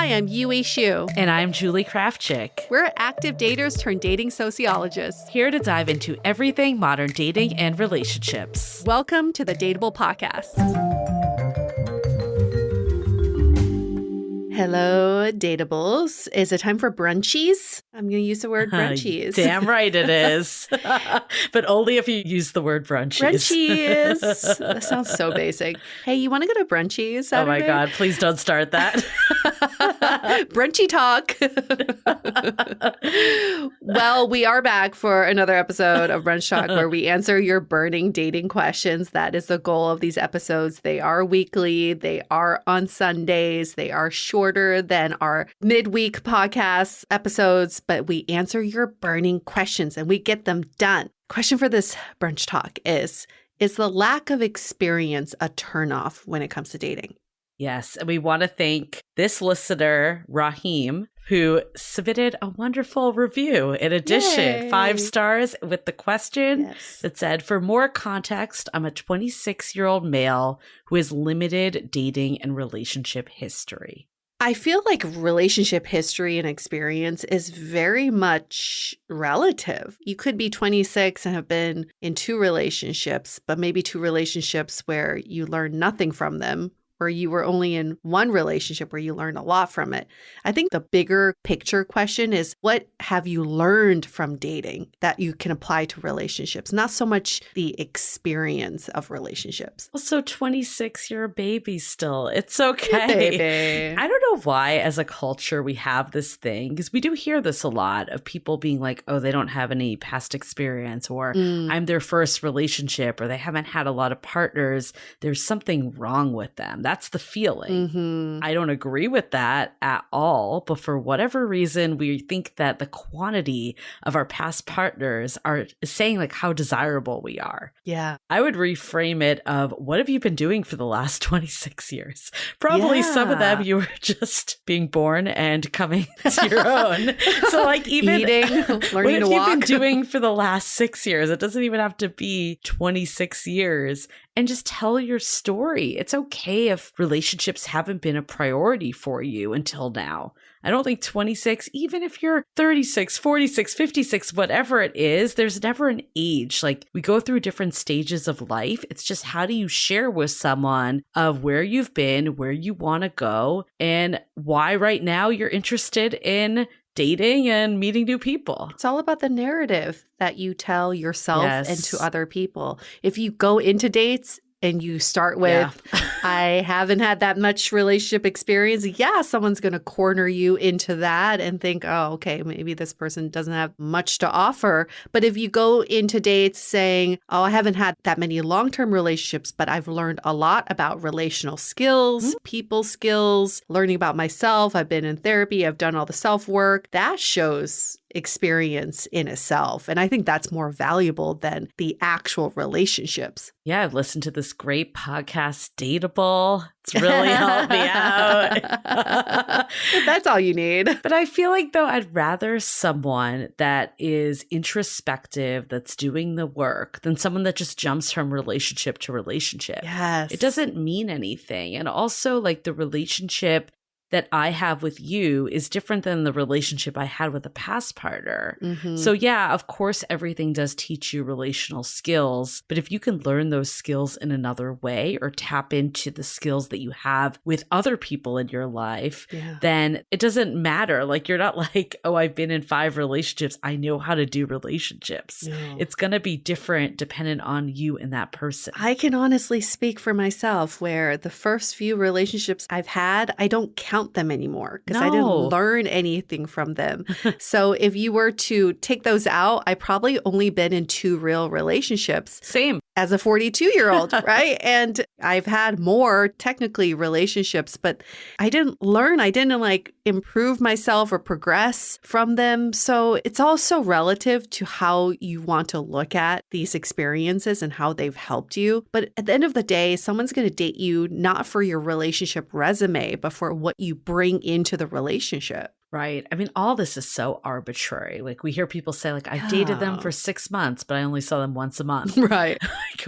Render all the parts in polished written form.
Hi, I'm Yui Xu. And I'm Julie Krafchick. We're active daters turned dating sociologists. Here to dive into everything modern dating and relationships. Welcome to the Dateable podcast. Hello, Dateables. Is it time for brunchies? I'm going to use the word brunchies. Damn right it is. But only if you use the word brunchies. Brunchies. That sounds so basic. Hey, you want to go to brunchies Saturday? Oh my God, please don't start that. Brunchy talk. Well, we are back for another episode of Brunch Talk where we answer your burning dating questions. That is the goal of these episodes. They are weekly. They are on Sundays. They are shorter than our midweek podcast episodes, but we answer your burning questions and we get them done. Question for this Brunch Talk is the lack of experience a turnoff when it comes to dating? Yes, and we want to thank this listener, Rahim, who submitted a wonderful review. In addition, Yay. 5 stars with the question that said, for more context, I'm a 26-year-old male who has limited dating and relationship history. I feel like relationship history and experience is very much relative. You could be 26 and have been in 2 relationships, but maybe 2 relationships where you learn nothing from them, or you were only in 1 relationship where you learned a lot from it. I think the bigger picture question is, what have you learned from dating that you can apply to relationships? Not so much the experience of relationships. Also, 26, you're a baby still. It's okay. You're a baby. I don't know why, as a culture, we have this thing, because we do hear this a lot of people being like, oh, they don't have any past experience, or I'm their first relationship, or they haven't had a lot of partners. There's something wrong with them. That's the feeling. Mm-hmm. I don't agree with that at all. But for whatever reason, we think that the quantity of our past partners is saying like how desirable we are. Yeah. I would reframe it of, what have you been doing for the last 26 years? Probably some of them you were just being born and coming to your own. So like even eating, learning what to have you walk. been doing for the last 6 years? It doesn't even have to be 26 years. And just tell your story. It's okay if relationships haven't been a priority for you until now. I don't think 26, even if you're 36, 46, 56, whatever it is, there's never an age. Like, we go through different stages of life. It's just, how do you share with someone of where you've been, where you want to go, and why right now you're interested in dating and meeting new people. It's all about the narrative that you tell yourself Yes. and to other people. If you go into dates and you start with, I haven't had that much relationship experience, someone's going to corner you into that and think, oh, okay, maybe this person doesn't have much to offer. But if you go into dates saying, oh, I haven't had that many long-term relationships, but I've learned a lot about relational skills, people skills, learning about myself. I've been in therapy. I've done all the self-work. That shows experience in itself. And I think that's more valuable than the actual relationships. Yeah, I've listened to this great podcast, Dateable. It's really helped me out. That's all you need. But I feel like, though, I'd rather someone that is introspective, that's doing the work, than someone that just jumps from relationship to relationship. Yes. It doesn't mean anything. And also, like, the relationship that I have with you is different than the relationship I had with a past partner. Mm-hmm. So yeah, of course, everything does teach you relational skills, but if you can learn those skills in another way or tap into the skills that you have with other people in your life, then it doesn't matter. Like, you're not like, oh, I've been in 5 relationships, I know how to do relationships. No. It's going to be different dependent on you and that person. I can honestly speak for myself where the first few relationships I've had, I don't count them anymore because I didn't learn anything from them. So if you were to take those out, I probably only been in 2 real relationships. Same. As a 42-year-old, right? And I've had more technically relationships, but I didn't learn. I didn't like improve myself or progress from them. So it's also relative to how you want to look at these experiences and how they've helped you. But at the end of the day, someone's going to date you not for your relationship resume, but for what you bring into the relationship. Right. I mean, all this is so arbitrary. Like we hear people say, like, I've dated them for 6 months, but I only saw them once a month. Right.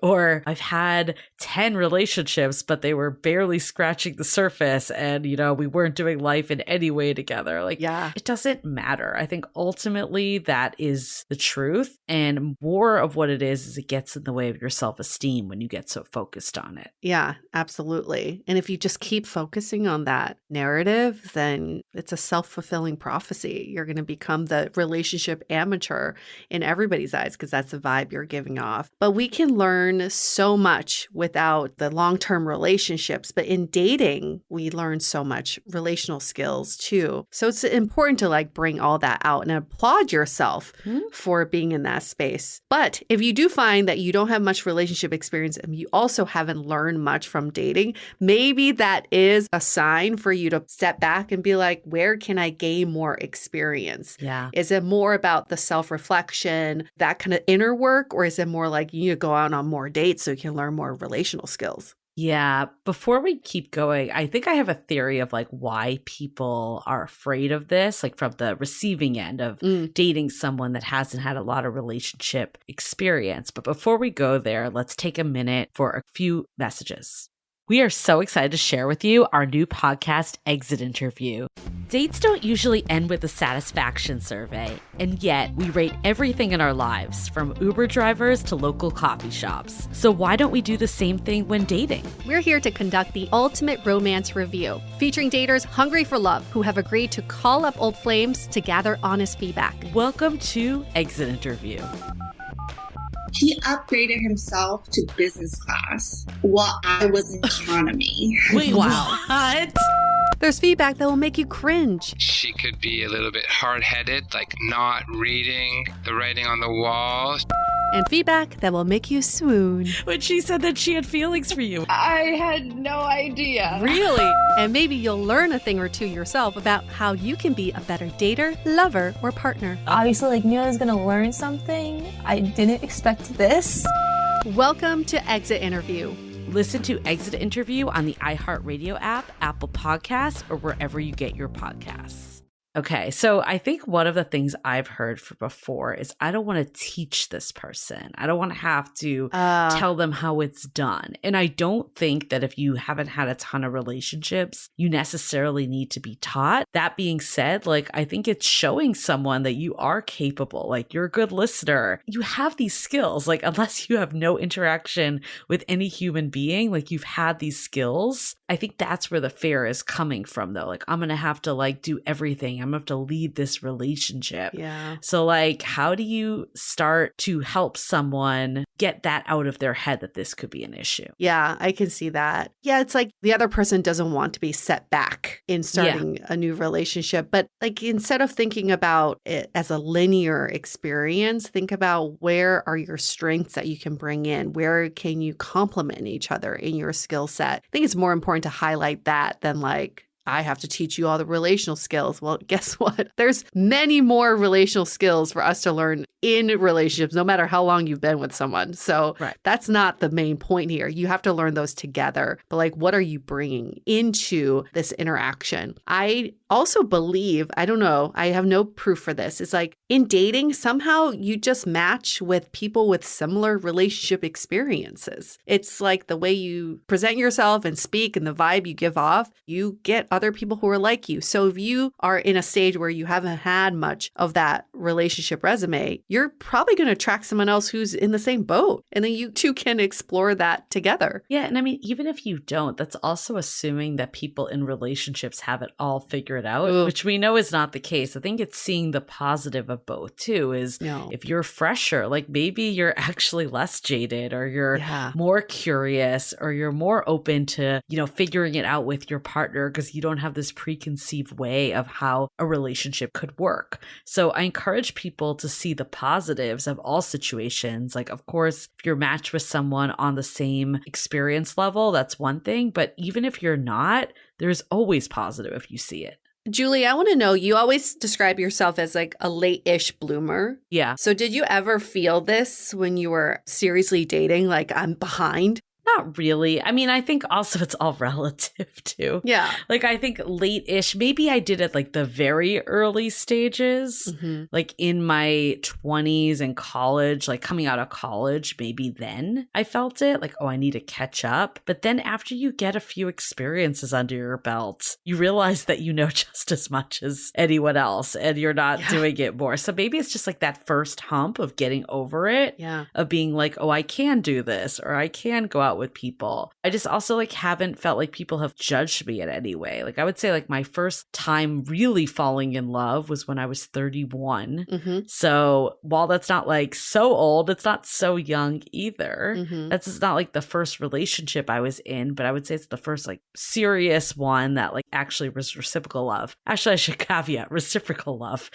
Or I've had 10 relationships, but they were barely scratching the surface. And, we weren't doing life in any way together. Like, it doesn't matter. I think ultimately that is the truth. And more of what it is it gets in the way of your self-esteem when you get so focused on it. Yeah, absolutely. And if you just keep focusing on that narrative, then it's a self-fulfilling prophecy. You're going to become the relationship amateur in everybody's eyes because that's the vibe you're giving off. But we can learn so much without the long-term relationships. But in dating, we learn so much relational skills too. So it's important to bring all that out and applaud yourself for being in that space. But if you do find that you don't have much relationship experience and you also haven't learned much from dating, maybe that is a sign for you to step back and be like, where can I gain more experience? Yeah. Is it more about the self-reflection, that kind of inner work, or is it more like you need to go out on more dates so you can learn more relational skills? Yeah. Before we keep going, I think I have a theory of why people are afraid of this, from the receiving end of dating someone that hasn't had a lot of relationship experience. But before we go there, let's take a minute for a few messages. We are so excited to share with you our new podcast, Exit Interview. Dates don't usually end with a satisfaction survey, and yet we rate everything in our lives, from Uber drivers to local coffee shops. So why don't we do the same thing when dating? We're here to conduct the ultimate romance review, featuring daters hungry for love who have agreed to call up old flames to gather honest feedback. Welcome to Exit Interview. He upgraded himself to business class while I was in economy. Wait, wow. What? There's feedback that will make you cringe. She could be a little bit hard-headed, not reading the writing on the wall. And feedback that will make you swoon. When she said that she had feelings for you. I had no idea. Really? And maybe you'll learn a thing or two yourself about how you can be a better dater, lover, or partner. Obviously, Neela's gonna learn something. I didn't expect this. Welcome to Exit Interview. Listen to Exit Interview on the iHeartRadio app, Apple Podcasts, or wherever you get your podcasts. Okay, so I think one of the things I've heard before is I don't want to teach this person. I don't want to have to tell them how it's done. And I don't think that if you haven't had a ton of relationships, you necessarily need to be taught. That being said, I think it's showing someone that you are capable, you're a good listener. You have these skills, unless you have no interaction with any human being, you've had these skills. I think that's where the fear is coming from, though. I'm going to have to do everything. I'm going to have to lead this relationship. Yeah. So how do you start to help someone get that out of their head that this could be an issue? Yeah, I can see that. Yeah, it's the other person doesn't want to be set back in starting a new relationship. But instead of thinking about it as a linear experience, think about where are your strengths that you can bring in? Where can you complement each other in your skill set? I think it's more important to highlight that than I have to teach you all the relational skills. Well, guess what? There's many more relational skills for us to learn in relationships, no matter how long you've been with someone. So that's not the main point here. You have to learn those together. But what are you bringing into this interaction? I also believe, I don't know, I have no proof for this. It's in dating, somehow you just match with people with similar relationship experiences. It's the way you present yourself and speak and the vibe you give off, you get other people who are like you. So if you are in a stage where you haven't had much of that relationship resume, you're probably going to attract someone else who's in the same boat. And then you two can explore that together. Yeah. And I mean, even if you don't, that's also assuming that people in relationships have it all figured out, which we know is not the case. I think it's seeing the positive of both too, is if you're fresher, maybe you're actually less jaded, or you're more curious, or you're more open to, figuring it out with your partner because you don't have this preconceived way of how a relationship could work. So I encourage people to see the positives of all situations. Of course, if you're matched with someone on the same experience level, that's one thing. But even if you're not, there's always positive if you see it. Julie, I want to know, you always describe yourself as a late-ish bloomer. Yeah. So did you ever feel this when you were seriously dating? I'm behind? Not really. I mean, I think also it's all relative too. Yeah. Like, I think late-ish, maybe I did it like the very early stages, like in my 20s and college, like coming out of college, maybe then I felt it like, oh, I need to catch up. But then after you get a few experiences under your belt, you realize that you know just as much as anyone else and you're not doing it more. So maybe it's just like that first hump of getting over it, of being like, oh, I can do this or I can go out with people. I just also like haven't felt like people have judged me in any way. Like I would say like my first time really falling in love was when I was 31. So while that's not like so old, it's not so young either. That's just not like the first relationship I was in, but I would say it's the first like serious one that like actually was reciprocal love. Actually, I should caveat reciprocal love.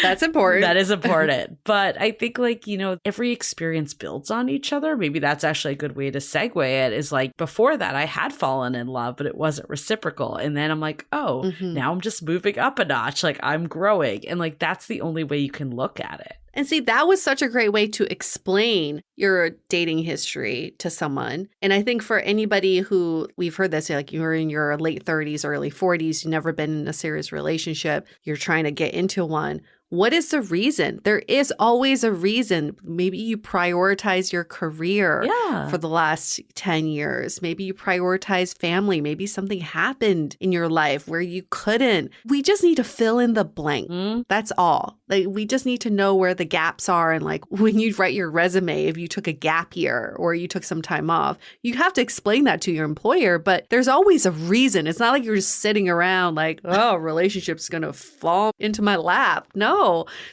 That's important. That is important. But I think like, you know, every experience builds on each other. Maybe that's actually a good way to segue it is like before that I had fallen in love, but it wasn't reciprocal. And then I'm like, oh, now I'm just moving up a notch. Like I'm growing. And like, that's the only way you can look at it. And see, that was such a great way to explain your dating history to someone. And I think for anybody who, we've heard this, like you're in your late 30s, early 40s, you've never been in a serious relationship, you're trying to get into one. What is the reason? There is always a reason. Maybe you prioritize your career for the last 10 years. Maybe you prioritize family. Maybe something happened in your life where you couldn't. We just need to fill in the blank. That's all. Like we just need to know where the gaps are. And like when you write your resume, if you took a gap year or you took some time off, you have to explain that to your employer. But there's always a reason. It's not like you're just sitting around like, oh, relationship's going to fall into my lap. No.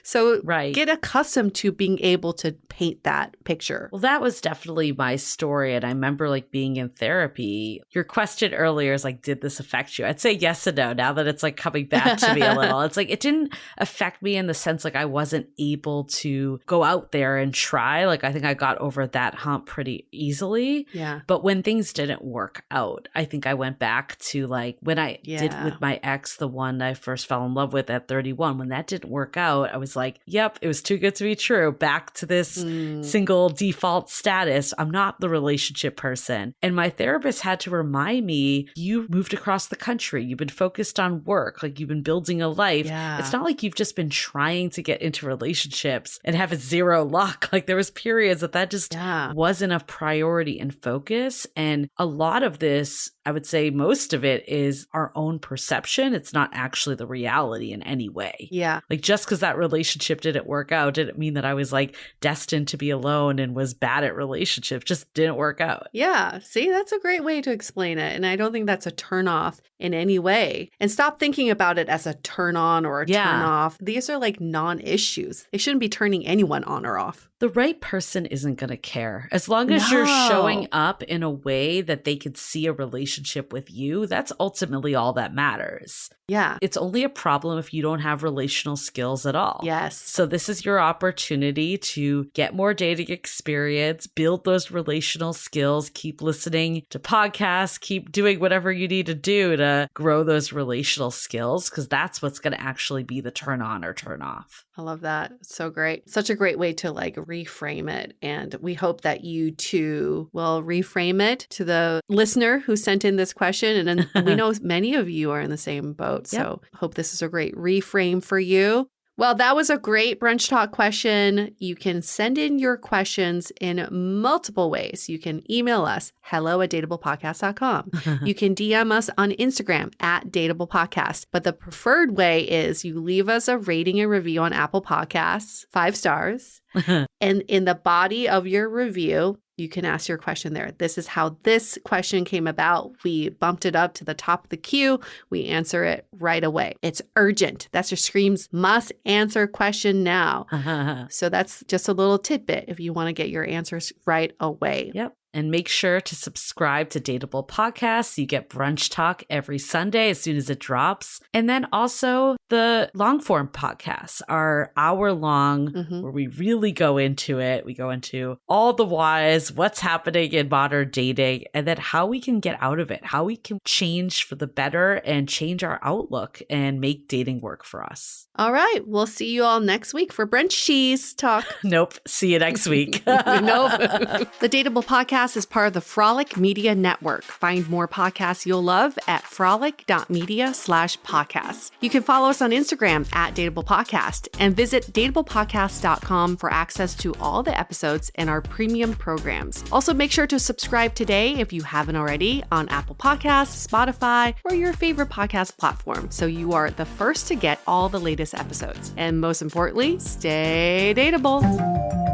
So get accustomed to being able to paint that picture. Well, that was definitely my story. And I remember like being in therapy. Your question earlier is like, did this affect you? I'd say yes and no now that it's like coming back to me a little. It's like, it didn't affect me in the sense like I wasn't able to go out there and try. Like I think I got over that hump pretty easily. Yeah. But when things didn't work out, I think I went back to like when I did with my ex, the one I first fell in love with at 31, when that didn't work out, I was like, yep, it was too good to be true. Back to this single default status. I'm not the relationship person. And my therapist had to remind me, you moved across the country. You've been focused on work. Like you've been building a life. Yeah. It's not like you've just been trying to get into relationships and have zero luck. Like there was periods that just wasn't a priority and focus. And a lot of this, I would say most of it is our own perception. It's not actually the reality in any way. Yeah. Like just because that relationship didn't work out didn't mean that I was like destined to be alone and was bad at relationships. Just didn't work out. Yeah. See, that's a great way to explain it. And I don't think that's a turn off in any way. And stop thinking about it as a turn on or a turn off. These are like non-issues. They shouldn't be turning anyone on or off. The right person isn't going to care. As long as you're showing up in a way that they could see a relationship with you, that's ultimately all that matters. Yeah. It's only a problem if you don't have relational skills at all. Yes. So this is your opportunity to get more dating experience, build those relational skills, keep listening to podcasts, keep doing whatever you need to do to grow those relational skills, because that's what's going to actually be the turn on or turn off. I love that. It's so great. Such a great way to like reframe it. And we hope that you too will reframe it to the listener who sent in this question. And we know many of you are in the same boat. So hope this is a great reframe for you. Well, that was a great brunch talk question. You can send in your questions in multiple ways. You can email us, hello@dateablepodcast.com. You can DM us on Instagram @dateablepodcast. But the preferred way is you leave us a rating and review on Apple Podcasts, 5 stars. And in the body of your review, you can ask your question there. This is how this question came about. We bumped it up to the top of the queue. We answer it right away. It's urgent. That's your Scream's must answer question now. So that's just a little tidbit if you want to get your answers right away. Yep. And make sure to subscribe to Dateable Podcast. You get brunch talk every Sunday as soon as it drops. And then also the long form podcasts are hour-long, where we really go into it. We go into all the whys, what's happening in modern dating, and then how we can get out of it, how we can change for the better and change our outlook and make dating work for us. All right. We'll see you all next week for brunch cheese talk. Nope. See you next week. Nope. The Dateable Podcast is part of the Frolic Media Network. Find more podcasts you'll love at frolic.media/podcasts. You can follow us on Instagram at Dateable Podcast and visit dateablepodcast.com for access to all the episodes and our premium programs. Also, make sure to subscribe today if you haven't already on Apple Podcasts, Spotify, or your favorite podcast platform so you are the first to get all the latest episodes. And most importantly, stay dateable.